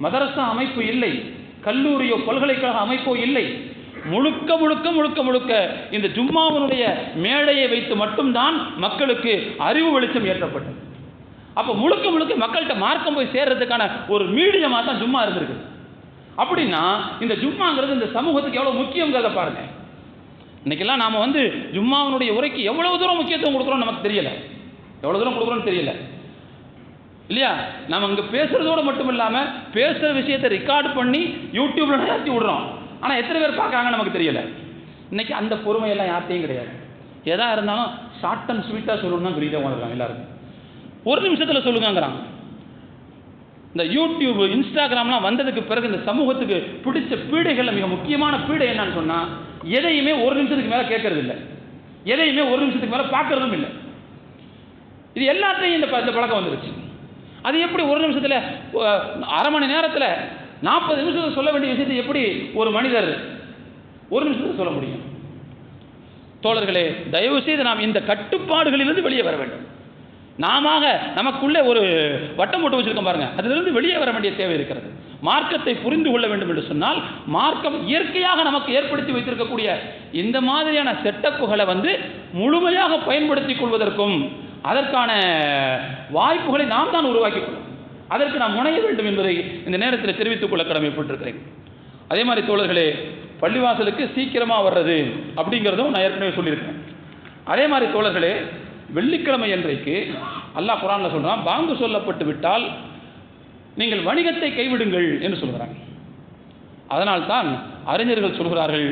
மதரசா அமைப்பு இல்லை, கல்லூரியோ பல்கலைக்கழக அமைப்போ இல்லை. முழுக்க முழுக்க முழுக்க முழுக்க இந்த ஜும்மாவுடைய மேடையை வைத்து மட்டும்தான் மக்களுக்கு அறிவு வெளிச்சம் ஏற்றப்பட்டது. அப்போ முழுக்க முழுக்க மக்கள்கிட்ட மார்க்கம் போய் சேர்றதுக்கான ஒரு மீடியமாக தான் ஜும்மா இருந்திருக்கு. அப்படின்னா இந்த ஜும்மாங்கிறது இந்த சமூகத்துக்கு எவ்வளோ முக்கியங்கிறத பாருங்க. இன்னைக்கெல்லாம் நாம் ஜும்மாவுடைய உரைக்கு எவ்வளவு தூரம் முக்கியத்துவம் கொடுக்குறோம் நமக்கு தெரியல, எவ்வளோ தூரம் கொடுக்குறோன்னு தெரியல இல்லையா? நம்ம இங்கே பேசுறதோடு மட்டும் இல்லாமல் பேசுகிற விஷயத்தை ரெக்கார்டு பண்ணி யூடியூப்ல நடத்தி விடுறோம். ஆனால் எத்தனை பேர் பார்க்குறாங்கன்னு நமக்கு தெரியல. இன்னைக்கு அந்த பொறுமையெல்லாம் யார்த்தையும் கிடையாது. எதா இருந்தாலும் ஷார்ட் அண்ட் ஸ்வீட்டாக சொல்லணும்னு தான் சொல்லிட்டே உட்காந்துருக்காங்க எல்லாருக்கும். ஒரு நிமிஷத்தில் சொல்லுங்கிறாங்க. இந்த யூடியூப், இன்ஸ்டாகிராம்லாம் வந்ததுக்கு பிறகு இந்த சமூகத்துக்கு பிடிச்ச பீடைகளில் மிக முக்கியமான பீடை என்னன்னு சொன்னால், எதையுமே ஒரு நிமிஷத்துக்கு மேலே கேட்கறது இல்லை, எதையுமே ஒரு நிமிஷத்துக்கு மேலே பார்க்கறதும் இல்லை. இது எல்லாத்தையும் இந்த பழக்கம் வந்துருச்சு. அது எப்படி ஒரு நிமிஷத்தில், அரை மணி நேரத்தில் 40 நிமிஷத்தில் சொல்ல வேண்டிய விஷயத்தை எப்படி ஒரு மனிதர் ஒரு நிமிஷத்தில் சொல்ல முடியும்? தோழர்களே, தயவு செய்து நாம் இந்த கட்டுப்பாடுகளிலிருந்து வெளியே வர வேண்டும். நமக்குள்ளே ஒரு வட்டம் போட்டு வச்சிருக்கோம் பாருங்க, அதிலிருந்து வெளியே வர வேண்டிய தேவை இருக்கிறது. மார்க்கத்தை புரிந்து கொள்ள வேண்டும் என்று சொன்னால், மார்க்கம் இயற்கையாக நமக்கு ஏற்படுத்தி வைத்திருக்கக்கூடிய இந்த மாதிரியான செட்டப்புகளை முழுமையாக பயன்படுத்திக் கொள்வதற்கும் அதற்கான வாய்ப்புகளை நாம் தான் உருவாக்கிக் கொள்ளும். அதற்கு நாம் முனைய வேண்டும் என்பதை இந்த நேரத்தில் தெரிவித்துக் கொள்ள கடமைப்பட்டிருக்கிறேன். அதே மாதிரி தோழர்களே, பள்ளிவாசலுக்கு சீக்கிரமாக வர்றது அப்படிங்கிறதும் நான் ஏற்கனவே சொல்லியிருக்கேன். அதே மாதிரி தோழர்களே, வெள்ளிக்கிழமை அன்றைக்கு அல்லாஹ் குர்ஆனில் சொல்றான், பாங்கு சொல்லப்பட்டு விட்டால் நீங்கள் வணிகத்தை கைவிடுங்கள் என்று சொல்கிறாங்க. அதனால்தான் அறிஞர்கள் சொல்கிறார்கள்,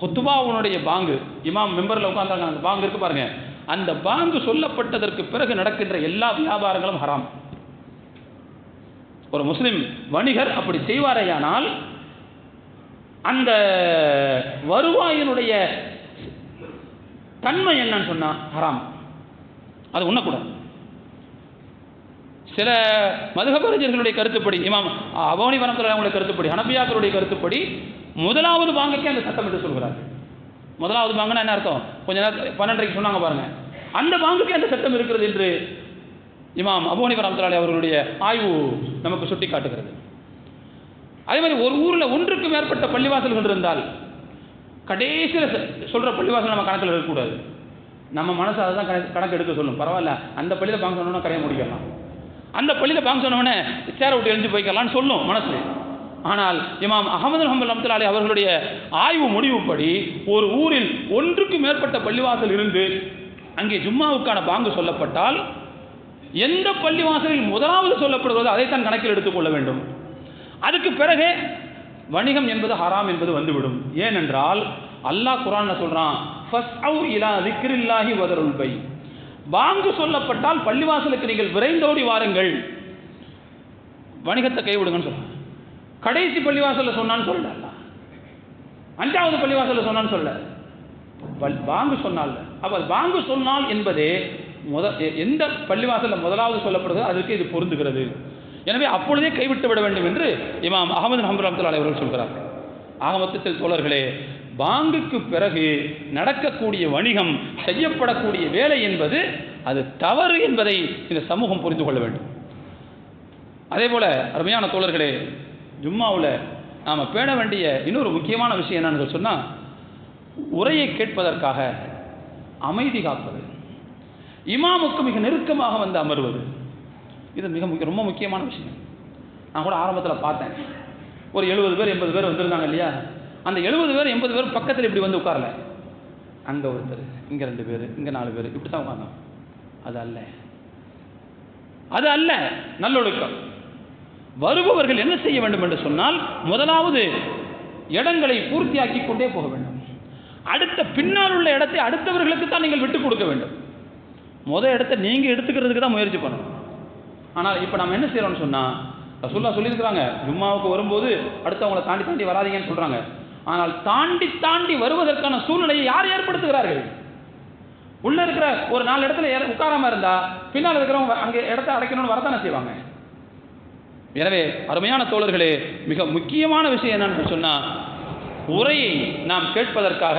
ஹுத்பாவுடைய பாங்கு, இமாம் மெம்பரில் உட்கார்ந்தாங்க, அந்த பாங்கு இருக்கு பாருங்க, அந்த பாங்கு சொல்லப்பட்டதற்கு பிறகு நடக்கின்ற எல்லா வியாபாரங்களும் ஹராம். ஒரு முஸ்லிம் வணிகர் அப்படி செய்வாரேயானால் அந்த வருவாயினுடைய தன்மை என்னன்னு சொன்னா ஹராம், அது உண்ணக்கூடாது. சில மதுஹபறிஞர்களுடைய கருத்துப்படி, இமாம் அபூ ஹனீஃபா ரஹ்மத்துல்லாஹி கருத்துப்படி, ஹனபியாக்களுடைய கருத்துப்படி முதலாவது பாங்குக்கே அந்த சட்டம் என்று சொல்கிறார்கள். முதலாவது பாங்குன்னா என்ன அர்த்தம்? கொஞ்ச நேரம் 12:30 சொன்னாங்க பாருங்க, அந்த பாங்குக்கே அந்த சட்டம் இருக்கிறது என்று இமாம் அபூ ஹனீஃபா ரஹ்மத்துல்லாஹி அவர்களுடைய ஆய்வு நமக்கு சுட்டி காட்டுகிறது. அதே மாதிரி ஒரு ஊரில் ஒன்றுக்கு மேற்பட்ட பள்ளிவாசல்கள் இருந்தால் கடைசியில் சொல்கிற பள்ளிவாசல் நம்ம கணக்கில் இருக்கக்கூடாது. நம்ம மனசு அதை தான் கணக்கு எடுக்க சொல்லணும். பரவாயில்ல, அந்த பள்ளியில் பாங்கு சொன்னோன்னா கரையை முடிக்கலாம், அந்த பள்ளியில் பாங்கு சொன்னோடனே சேரை விட்டு எழுந்து போய்க்கலான்னு சொல்லும் மனசு. ஆனால் இமாம் அஹமது ஹம்பல் ரஹ்மத்துல்லாஹி அவர்களுடைய ஆய்வு முடிவுப்படி ஒரு ஊரில் ஒன்றுக்கு மேற்பட்ட பள்ளிவாசல் இருந்து அங்கே ஜும்மாவுக்கான பாங்கு சொல்லப்பட்டால் எந்த பள்ளிவாசலில் முதலாவது சொல்லப்படுகிறதோ அதைத்தான் கணக்கில் எடுத்துக்கொள்ள வேண்டும். அதுக்கு பிறகு வணிகம் என்பது ஹராம் என்பது வந்துவிடும். ஏனென்றால் அல்லாஹ் குர்ஆன்ல சொல்றான், ஃபஸ்அவ் இலா ஸிக்ரில்லாஹி வதருல் பை. பாங்கு சொல்லப்பட்டால் பள்ளிவாசலுக்கு நீங்கள் விரைந்தோடி வாருங்கள், வணிகத்தை கைவிடுங்கன்னு சொல்றான். கடைசி பள்ளிவாசல்ல சொன்னான்னு சொல்லல, அல்லாஹ் 5வது பள்ளிவாசல்ல சொன்னான்னு சொல்ல, பாங்கு சொன்னால். அப்ப பாங்கு சொன்னால் என்பதே எந்த பள்ளிவாசல்ல முதலாவது சொல்லப்படுதோ அதுக்கு இது பொருந்துகிறது. எனவே அப்பொழுதே கைவிட்டு விட வேண்டும் என்று இமாம் அஹமது ஹம்பல் ரஹ்மத்துல்லாஹி அலைஹி அவர்கள் சொல்கிறார். ஆக மொத்தத்தில் தோழர்களே, பாங்குக்கு பிறகு நடக்கக்கூடிய வணிகம், செய்யப்படக்கூடிய வேலை என்பது அது தவறு என்பதை இந்த சமூகம் புரிந்து கொள்ள வேண்டும். அதே போல அருமையான தோழர்களே, ஜும்மாவில் நாம் பேண வேண்டிய இன்னொரு முக்கியமான விஷயம் என்னன்னு சொன்னால், உரையை கேட்பதற்காக அமைதி காப்பது, இமாமுக்கு மிக நெருக்கமாக வந்து அமர்வது, இது ரொம்ப முக்கியமான விஷயம். நான் கூட ஆரம்பத்தில் பார்த்தேன், ஒரு 70 பேர் 80 பேர் வந்திருந்தாங்க இல்லையா, அந்த 70 பேர் 80 பேர் பக்கத்தில் இப்படி வந்து உட்காரல, அங்கே ஒருத்தர், இங்கே 2 பேர், இங்கே 4 பேர், இப்படி தான் உட்கார்ந்தோம். அது அல்ல நல்லொழுக்கம். வருபவர்கள் என்ன செய்ய வேண்டும் என்று சொன்னால், முதலாவது இடங்களை பூர்த்தியாக்கி கொண்டே போக வேண்டும். அடுத்த பின்னால் உள்ள இடத்தை அடுத்தவர்களுக்கு தான் நீங்கள் விட்டுக் கொடுக்க வேண்டும். முதல் இடத்தை நீங்கள் எடுத்துக்கிறதுக்கு தான் முயற்சி பண்ணணும். ஆனால் இப்போ நம்ம என்ன செய்யறோம்னு சொன்னால், ரசூலுல்லாஹ் சொல்லியிருக்கிறாங்க, ஜும்மாவுக்கு வரும்போது அடுத்தவங்களை தாண்டி தாண்டி வராதீங்கன்னு சொல்கிறாங்க. ஆனால் தாண்டி தாண்டி வருவதற்கான சூழ்நிலையை யார் ஏற்படுத்துகிறார்கள்? உள்ளே இருக்கிற ஒரு 4 இடத்துல உட்காராமல் இருந்தால் பின்னால் இருக்கிறவங்க அங்கே இடத்த அடைக்கணும்னு வரதானே செய்வாங்க. எனவே அருமையான தோழர்களே, மிக முக்கியமான விஷயம் என்னன்னு சொன்னால், உரையை நாம் கேட்பதற்காக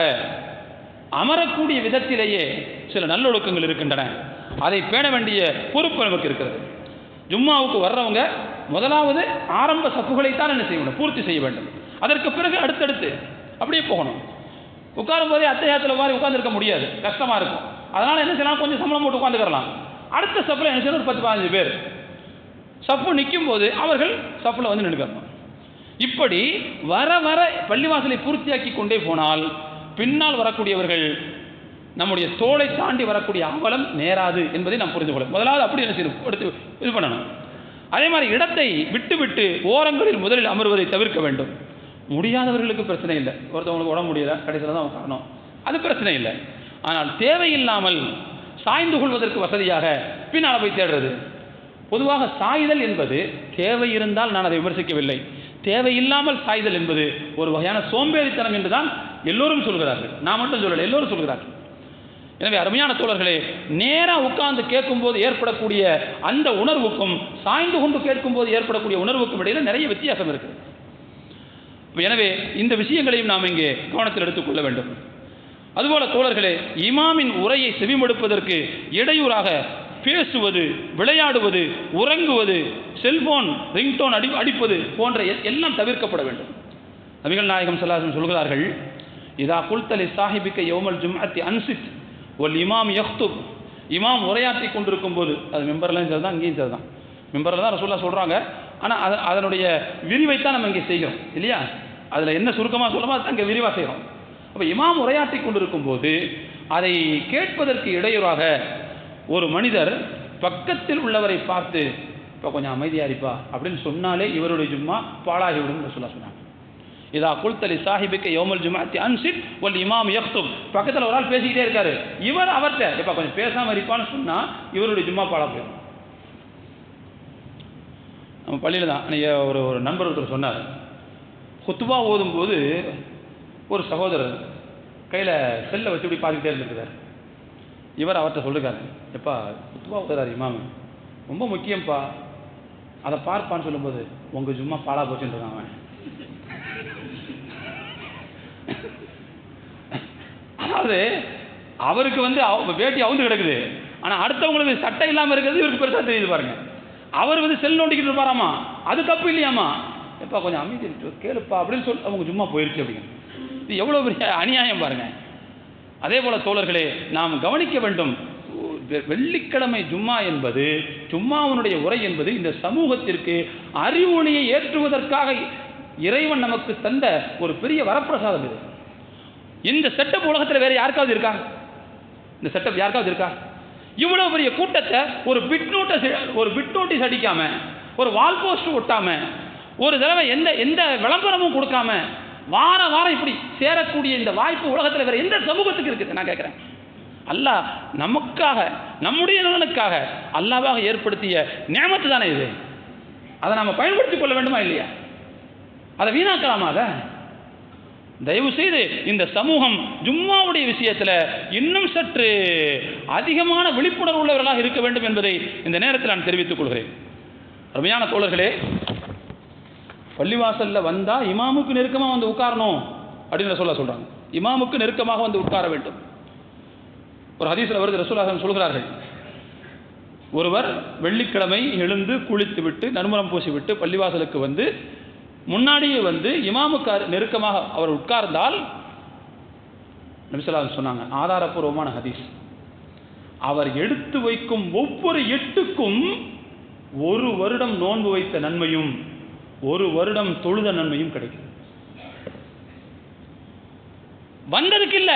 அமரக்கூடிய விதத்திலேயே சில நல்லொழுக்கங்கள் இருக்கின்றன. அதை பேண வேண்டிய பொறுப்பு நமக்கு இருக்கிறது. ஜும்மாவுக்கு வர்றவங்க முதலாவது ஆரம்ப சப்புகளைத்தான் என்ன செய்ய வேண்டும், பூர்த்தி செய்ய வேண்டும். அதற்கு பிறகு அடுத்தடுத்து அப்படியே போகணும். உட்காரும் போதே அத்தையாத்தில் மாதிரி உட்காந்துருக்க முடியாது, கஷ்டமாக இருக்கும். அதனால் என்ன செய்யலாம், கொஞ்சம் சம்பளம் போட்டு உட்காந்துக்கிறலாம். அடுத்த சப்பில் என்ன செய்யணும், ஒரு 10-15 பேர் சப்பு நிற்கும் போது அவர்கள் சப்பில் வந்து நின்றுக்கணும். இப்படி வர வர பள்ளிவாசலை பூர்த்தியாக்கி கொண்டே போனால் பின்னால் வரக்கூடியவர்கள் நம்முடைய தோளை தாண்டி வரக்கூடிய அவலம் நேராது என்பதை நாம் புரிந்து கொள்ள முதலாவது அப்படி என்ன செய்யணும், எடுத்து இது பண்ணணும். அதே மாதிரி இடத்தை விட்டு விட்டு ஓரங்களில் முதலில் அமர்வதை தவிர்க்க வேண்டும். முடியாதவர்களுக்கு பிரச்சனை இல்லை, ஒருத்தவங்களுக்கு உடம்பு முடியல கடைசியில் தான் உட்காரணும், அது பிரச்சனை இல்லை. ஆனால் தேவையில்லாமல் சாய்ந்து கொள்வதற்கு வசதியாக பின்னால் போய் தேடுறது. பொதுவாக சாய்தல் என்பது தேவை இருந்தால் நான் அதை விமர்சிக்கவில்லை, தேவையில்லாமல் சாய்தல் என்பது ஒரு வகையான சோம்பேறித்தனம் என்றுதான் எல்லோரும் சொல்கிறார்கள். நான் மட்டும் சொல்லலை, எல்லோரும் சொல்கிறார்கள். எனவே அருமையான தோழர்களே, நேராக உட்கார்ந்து கேட்கும்போது ஏற்படக்கூடிய அந்த உணர்வுக்கும் சாய்ந்து கொண்டு கேட்கும்போது ஏற்படக்கூடிய உணர்வுக்கும் இடையில் நிறைய வித்தியாசம் இருக்குது. எனவே இந்த விஷயங்களையும் நாம் இங்கே கவனத்தில் எடுத்துக்கொள்ள வேண்டும். அதுபோல தோழர்களே, இமாமின் உரையை செவிமடுப்பதற்கு இடையூறாக பேசுவது, விளையாடுவது, உறங்குவது, செல்போன் ரிங்டோன் அடிப்பது போன்ற எல்லாம் தவிர்க்கப்பட வேண்டும். நபிகள் நாயகம் ஸல்லல்லாஹு அலைஹி வஸல்லம் சொல்கிறார்கள், இதா குல்த லி சாஹிபிக யௌமல் ஜும்அத்தி அன்சித் வல் இமாம் யக்துப். இமாம் உரையாற்றி கொண்டிருக்கும் போது, அது மெம்பர்லாம் சரி தான், இங்கேயும் சரி தான், மெம்பரில் தான் ரசூலுல்லாஹ் சொல்கிறாங்க. ஆனால் அதனுடைய விரிவைத்தான் நம்ம இங்கே செய்கிறோம் இல்லையா, அதில் என்ன சுருக்கமாக சொல்லமோ அதை அங்கே விரிவாக செய்கிறோம். அப்போ இமாம் உரையாற்றி கொண்டிருக்கும் போது அதை கேட்பதற்கு இடையூறாக ஒரு மனிதர் பக்கத்தில் உள்ளவரை பார்த்து, இப்போ கொஞ்சம் அமைதியாக இருப்பா அப்படின்னு சொன்னாலே இவருடைய ஜும்மா பாழாகிவிடும் ரசூலுல்லாஹ் சொன்னாங்க. இதா குல்த லி சாஹிபிக யௌமல் ஜும்அத்தி அன்சித் வல் இமாம் யக்துப். பக்கத்தில் ஒரு ஆள் பேசிக்கிட்டே இருக்காரு, இவர் அவர்கிட்ட இப்போ கொஞ்சம் பேசாமல் இருப்பான்னு சொன்னால் இவருடைய ஜும்மா பாழா போயிடும். நம்ம பள்ளியில் தான் ஒரு நண்பர் ஒருத்தர் சொன்னார், குத்துபா ஓதும்போது ஒரு சகோதரர் கையில் செல்லை வச்சு இப்படி பார்த்துக்கிட்டே இருந்துருக்கார். இவர் அவர்கிட்ட சொல்லிருக்காரு, எப்பா குத்துபா ஓதுறாரு இமாம், ரொம்ப முக்கியம்ப்பா, அதை பார்ப்பான்னு சொல்லும்போது உங்கள் ஜும்மா பாழா போச்சுன்றான் அவன். அதாவது அவருக்கு வேட்டி அவுந்து கிடக்குது, ஆனால் அடுத்தவங்களுக்கு சட்டை இல்லாமல் இருக்கிறது இவருக்கு பெருசாக தெரியுது பாருங்க. அவர் செல் நோண்டிக்கிட்டு இருப்பாராமா, அது தப்பு இல்லையாமா, எப்பா கொஞ்சம் அமைதி கேளுப்பா அப்படின்னு சொல்லி அவங்க ஜும்மா போயிருச்சு அப்படிங்க. இது எவ்வளோ பெரிய அநியாயம் பாருங்க. அதே போல தோழர்களே, நாம் கவனிக்க வேண்டும், வெள்ளிக்கிழமை ஜும்மா என்பது, ஜும்மாவுடைய உரை என்பது இந்த சமூகத்திற்கு அறிவொளியை ஏற்றுவதற்காக இறைவன் நமக்கு தந்த ஒரு பெரிய வரப்பிரசாதம். இது இந்த செட்டப் உலகத்தில் வேறு யாருக்காவது இருக்கா? இந்த செட்டப் யாருக்காவது இருக்கா? இவ்வளோ பெரிய கூட்டத்தை ஒரு பிட் நோட்டீஸ் அடிக்காம, ஒரு வால் போஸ்ட் ஒட்டாம, ஒரு தடவை எந்த விளம்பரமும் கொடுக்காம வாரம் இப்படி சேரக்கூடிய இந்த வாய்ப்பு உலகத்தில் வேற எந்த சமூகத்துக்கு இருக்குது? நான் கேட்குறேன். அல்லாஹ் நமக்காக, நம்முடைய நலனுக்காக அல்லாஹ்வாக ஏற்படுத்திய நியமத்து தானே இது. அதை நம்ம பயன்படுத்திக் கொள்ள வேண்டுமா இல்லையா? அதை வீணாக்கலாமா? அதை தயவு செய்து இந்த சமூகம் ஜும்மாவுடைய விஷயத்தில் இன்னும் சற்று அதிகமான விழிப்புணர்வு உள்ளவர்களாக இருக்க வேண்டும் என்பதை இந்த நேரத்தில் நான் தெரிவித்துக் கொள்கிறேன். அருமையான தோழர்களே, பள்ளிவாசலில் வந்தால் இமாமுக்கு நெருக்கமாக வந்து உட்காரணும் அப்படின்னு சொல்கிறாங்க. இமாமுக்கு நெருக்கமாக வந்து உட்கார வேண்டும். ஒரு ஹதீஸில் வருது, ரசூலுல்லாஹி சொல்கிறார்கள், ஒருவர் வெள்ளிக்கிழமை எழுந்து குளித்து விட்டு நறுமணம் பூசிவிட்டு பள்ளிவாசலுக்கு வந்து முன்னாடியே வந்து இமாமுக்கு நெருக்கமாக அவர் உட்கார்ந்தால், நபி ஸல்லல்லாஹு அலைஹி வஸல்லம் சொன்னாங்க, ஆதாரப்பூர்வமான ஹதீஸ், அவர் எடுத்து வைக்கும் ஒவ்வொரு எட்டுக்கும் 1 வருடம் நோன்பு வைத்த நன்மையும் 1 வருடம் தொழுத நன்மையும் கிடைக்கும். வந்ததுக்கு இல்ல,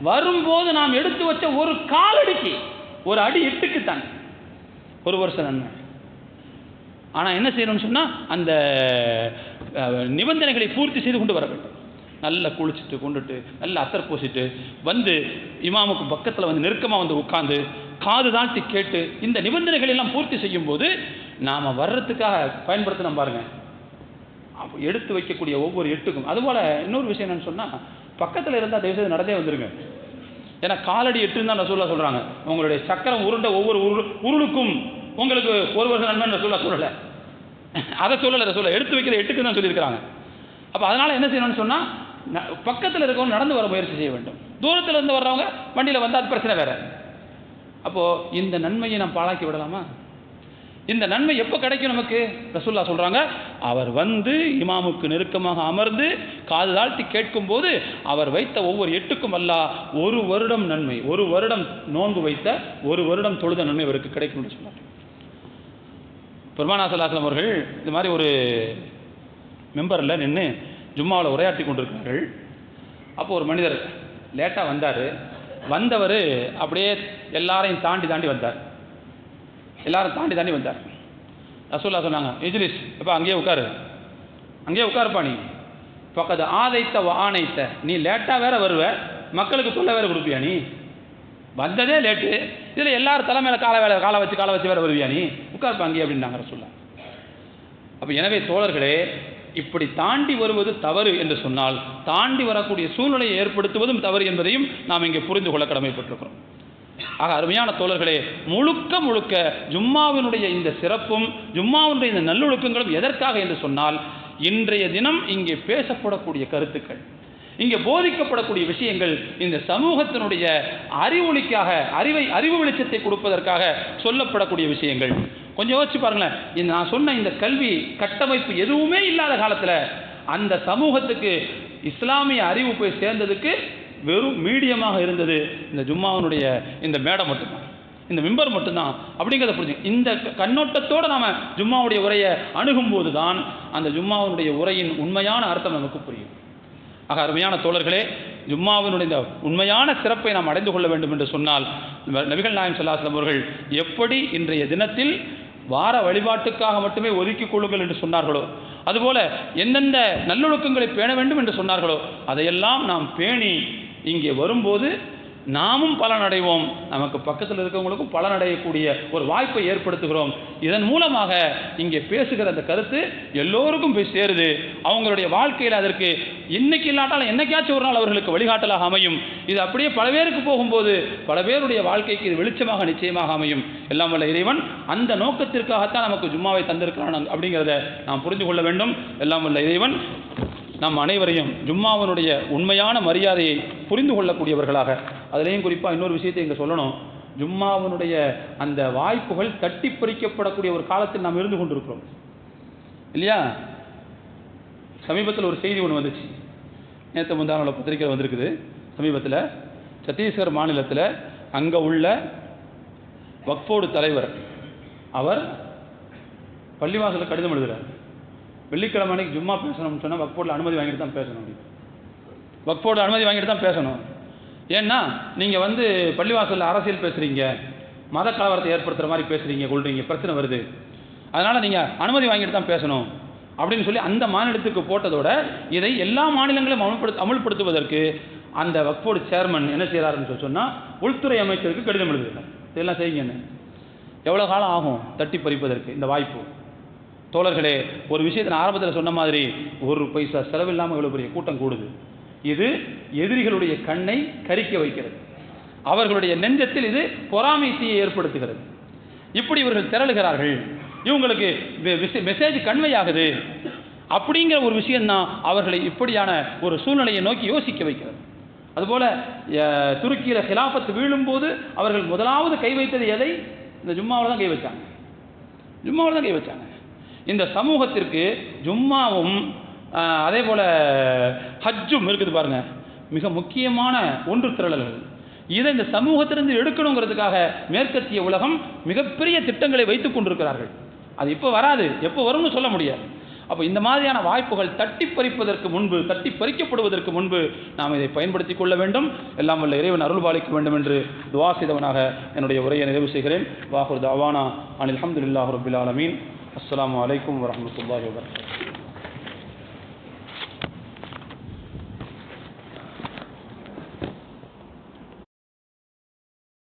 வரும்போது நாம் எடுத்து வச்ச ஒரு காலடிக்கு, ஒரு அடி எட்டுக்குத்தான் 1 வருஷம் நன்மை. ஆனால் என்ன செய்யணும்னு சொன்னால், அந்த நிபந்தனைகளை பூர்த்தி செய்து கொண்டு வர வேண்டும். நல்லா குளிச்சுட்டு கொண்டுட்டு நல்லா அத்தர் பூசிட்டு வந்து இமாமுக்கு பக்கத்தில் வந்து நெருக்கமாக வந்து உட்காந்து காது தாழ்த்தி கேட்டு இந்த நிபந்தனைகள் எல்லாம் பூர்த்தி செய்யும் போது நாம் வர்றதுக்காக பயன்படுத்தினோம் பாருங்கள். அப்போ எடுத்து வைக்கக்கூடிய ஒவ்வொரு எட்டுக்கும். அதுபோல் இன்னொரு விஷயம் என்னன்னு சொன்னால், பக்கத்தில் இருந்தால் தயவுசெய்து நடந்தே வந்துடுங்க. ஏன்னா காலடி எட்டுன்னு தான் ரசூலுல்லாஹ் சொல்கிறாங்க. உங்களுடைய சக்கரம் உருண்ட ஒவ்வொரு உருளுக்கும் உங்களுக்கு 1 வருஷம் நன்மை ரசூலுல்லாஹ் சொல்லலை, அதை சொல்லலை ரசூலுல்லாஹ், எடுத்து வைக்கிற எட்டுக்கு தான் சொல்லியிருக்கிறாங்க. அப்போ அதனால் என்ன செய்யணும்னு சொன்னால், பக்கத்தில் இருக்கவங்க நடந்து வர முயற்சி செய்ய வேண்டும். தூரத்தில் இருந்து வர்றவங்க வண்டியில் வந்தால் அது பிரச்சனை வேறு. அப்போது இந்த நன்மையை நாம் பாழாக்கி விடலாமா? இந்த நன்மை எப்போ கிடைக்கும் நமக்கு? ரசூலுல்லாஹ் சொல்கிறாங்க, அவர் வந்து இமாமுக்கு நெருக்கமாக அமர்ந்து காது தாழ்த்தி கேட்கும்போது அவர் வைத்த ஒவ்வொரு எட்டுக்கும் அல்லாஹ் 1 வருடம் நன்மை, 1 வருடம் நோன்பு வைத்த 1 வருடம் தொழுத நன்மை அவருக்கு கிடைக்கும்னு சொன்னார். பெருமானா ஸல்லல்லாஹு அலைஹி வஸல்லம் அவர்கள் இது மாதிரி ஒரு மெம்பரில் நின்று ஜும்மாவில் உரையாற்றி கொண்டிருக்கிறார்கள். அப்போ ஒரு மனிதர் லேட்டாக வந்தார். வந்தவர் அப்படியே எல்லாரையும் தாண்டி வந்தார். எல்லாரும் தாண்டி வந்தார். ரசூலுல்லாஹ் சொன்னாங்க, இஜ்லிஸ், இப்போ அங்கேயே உட்காருப்பா, நீ பக்கத்து ஆதைத்த ஆணைத்த, நீ லேட்டாக வேற வருவ, மக்களுக்கு சொல்ல வேற கொடுப்பியா, நீ வந்ததே லேட்டு, இதில் எல்லாரும் தலைமையில காலை வச்சு வேற வருவியா, நீ உட்காருப்பா அங்கேயே அப்படின்னாங்க ரசூலுல்லாஹ். அப்போ எனவே தோழர்களே, இப்படி தாண்டி வருவது தவறு என்று சொன்னால், தாண்டி வரக்கூடிய சூழ்நிலையை ஏற்படுத்துவதும் தவறு என்பதையும் நாம் இங்கே புரிந்து கொள்ள கடமைப்பட்டிருக்கிறோம். ஆக அருமையான தோழர்களே, முழுக்க ஜும்மாவினுடைய இந்த சிறப்பும் ஜும்மாவினுடைய இந்த நல்லொழுக்கங்களும் எதற்காக என்று சொன்னால், இன்றைய தினம் இங்கே பேசப்படக்கூடிய கருத்துக்கள், இங்கே போதிக்கப்படக்கூடிய விஷயங்கள் இந்த சமூகத்தினுடைய அறிவொளிக்காக, அறிவு வெளிச்சத்தை கொடுப்பதற்காக சொல்லப்படக்கூடிய விஷயங்கள். கொஞ்சம் யோசிச்சு பாருங்களேன். நான் சொன்ன இந்த கல்வி கட்டமைப்பு எதுவுமே இல்லாத காலத்தில் அந்த சமூகத்துக்கு இஸ்லாமிய அறிவு போய் சேர்ந்ததுக்கு வெறும் மீடியமாக இருந்தது இந்த ஜும்மாவினுடைய இந்த மேடை மட்டும்தான், இந்த மிம்பர் மட்டும்தான் அப்படிங்கிறத புரிஞ்சு இந்த கண்ணோட்டத்தோடு நாம் ஜும்மாவுடைய உரையை அணுகும்போது தான் அந்த ஜும்மாவினுடைய உரையின் உண்மையான அர்த்தம் நமக்கு புரியும். ஆக அருமையான தோழர்களே, ஜும்மாவினுடைய இந்த உண்மையான சிறப்பை நாம் அடைந்து கொள்ள வேண்டும் என்று சொன்னால், நபிகள் நாயகம் ஸல்லல்லாஹு அலைஹி வஸல்லம் அவர்கள் எப்படி இன்றைய தினத்தில் வார வழிபாட்டுக்காக மட்டுமே ஒதுக்கிக் கொள்ளுங்கள் என்று சொன்னார்களோ, அதுபோல எந்தெந்த நல்லொழுக்கங்களை பேண வேண்டும் என்று சொன்னார்களோ அதையெல்லாம் நாம் பேணி இங்கே வரும்போது நாமும் பலனடைவோம், நமக்கு பக்கத்தில் இருக்கவங்களுக்கும் பலனடையக்கூடிய ஒரு வாய்ப்பை ஏற்படுத்துகிறோம். இதன் மூலமாக இங்கே பேசுகிற அந்த கருத்து எல்லோருக்கும் போய் சேருது. அவங்களுடைய வாழ்க்கையில் அதற்கு இன்னைக்கு இல்லாட்டாலும் என்னைக்காச்சும் ஒரு நாள் அவர்களுக்கு வழிகாட்டலாக அமையும். இது அப்படியே பல பேருக்கு போகும்போது பல பேருடைய வாழ்க்கைக்கு இது வெளிச்சமாக நிச்சயமாக அமையும். எல்லாம் வல்ல இறைவன் அந்த நோக்கத்திற்காகத்தான் நமக்கு ஜும்மாவை தந்திருக்கிறான் அப்படிங்கிறத நாம் புரிந்து கொள்ள வேண்டும். எல்லாம் வல்ல இறைவன் நம் அனைவரையும் ஜும்மாவினுடைய உண்மையான மரியாதையை புரிந்து கொள்ளக்கூடியவர்களாக, அதிலையும் குறிப்பாக இன்னொரு விஷயத்தை இங்கே சொல்லணும், ஜும்மாவினுடைய அந்த வாய்ப்புகள் தட்டி பறிக்கப்படக்கூடிய ஒரு காலத்தில் நாம் இருந்து கொண்டிருக்கிறோம் இல்லையா? சமீபத்தில் ஒரு செய்தி ஒன்று வந்துச்சு, நேற்று முந்தான பத்திரிக்கை வந்திருக்குது. சமீபத்தில் சத்தீஸ்கர் மாநிலத்தில் அங்கே உள்ள வக்ஃபோர்டு தலைவர் அவர் பள்ளிவாசலில் கடிதம் எழுதுகிறார். வெள்ளிக்கிழமை அன்னைக்கு ஜும்மா பேசணும்னு சொன்னால் வக்ஃபோர்டில் அனுமதி வாங்கிட்டு தான் பேசணும். வக்ஃபோர்டு அனுமதி வாங்கிட்டு தான் பேசணும். ஏன்னா நீங்கள் பள்ளிவாசலில் அரசியல் பேசுகிறீங்க, மத கலவரத்தை ஏற்படுத்துகிற மாதிரி பேசுகிறீங்க, கொள்றீங்க, பிரச்சனை வருது, அதனால் நீங்கள் அனுமதி வாங்கிட்டு தான் பேசணும் அப்படின்னு சொல்லி அந்த மாநிலத்துக்கு போட்டதோட இதை எல்லா மாநிலங்களும் அமுல்படுத்துவதற்கு அந்த வக்ஃபோர்டு சேர்மன் என்ன செய்கிறாருன்னு சொன்னால் உள்துறை அமைச்சருக்கு கடிதம் எழுதுகிறார். இதெல்லாம் செய்யுங்கன்னு. எவ்வளோ காலம் ஆகும் தட்டி பறிப்பதற்கு இந்த வாய்ப்பு? தோழர்களே, ஒரு விஷயத்தை நான் ஆரம்பத்தில் சொன்ன மாதிரி ஒரு பைசா செலவில்லாமல் இவ்வளோ பெரிய கூட்டம் கூடுது. இது எதிரிகளுடைய கண்ணை கரிக்க வைக்கிறது, அவர்களுடைய நெஞ்சத்தில் இது பொறாமை தீயை ஏற்படுத்துகிறது. இப்படி இவர்கள் திரளுகிறார்கள், இவங்களுக்கு மெசேஜ் கன்வே ஆகுது அப்படிங்கிற ஒரு விஷயம்தான் அவர்களை இப்படியான ஒரு சூழ்நிலையை நோக்கி யோசிக்க வைக்கிறது. அதுபோல் துருக்கியில் ஹிலாஃபத் வீழும்போது அவர்கள் முதலாவது கை வைத்தது எதை? இந்த ஜும்மாவில் தான் கை வச்சாங்க. ஜும்மாவில் தான் கை வச்சாங்க. இந்த சமூகத்திற்கு ஜும்மாவும் அதே போல் ஹஜ்ஜும் இருக்குது பாருங்க, மிக முக்கியமான ஒன்று திரளல்கள். இதை இந்த சமூகத்திலிருந்து எடுக்கணுங்கிறதுக்காக மேற்கத்திய உலகம் மிகப்பெரிய திட்டங்களை வைத்துக் கொண்டிருக்கிறார்கள். அது இப்போ வராது, எப்போ வரும்னு சொல்ல முடியாது. அப்போ இந்த மாதிரியான வாய்ப்புகள் தட்டி பறிப்பதற்கு முன்பு, தட்டி பறிக்கப்படுவதற்கு முன்பு நாம் இதை பயன்படுத்தி கொள்ள வேண்டும். எல்லாம் வல்ல இறைவன் அருள் பாலிக்க வேண்டும் என்று துவா செய்தவனாக என்னுடைய உரையை நிறைவு செய்கிறேன். வாஹுர் தவானா அனில் அல்ஹம்துலில்லாஹி ரப்பில் ஆலமீன். அஸ்ஸலாமு அலைக்கும் வரஹ்மத்துல்லாஹி வபரகாத்துஹு.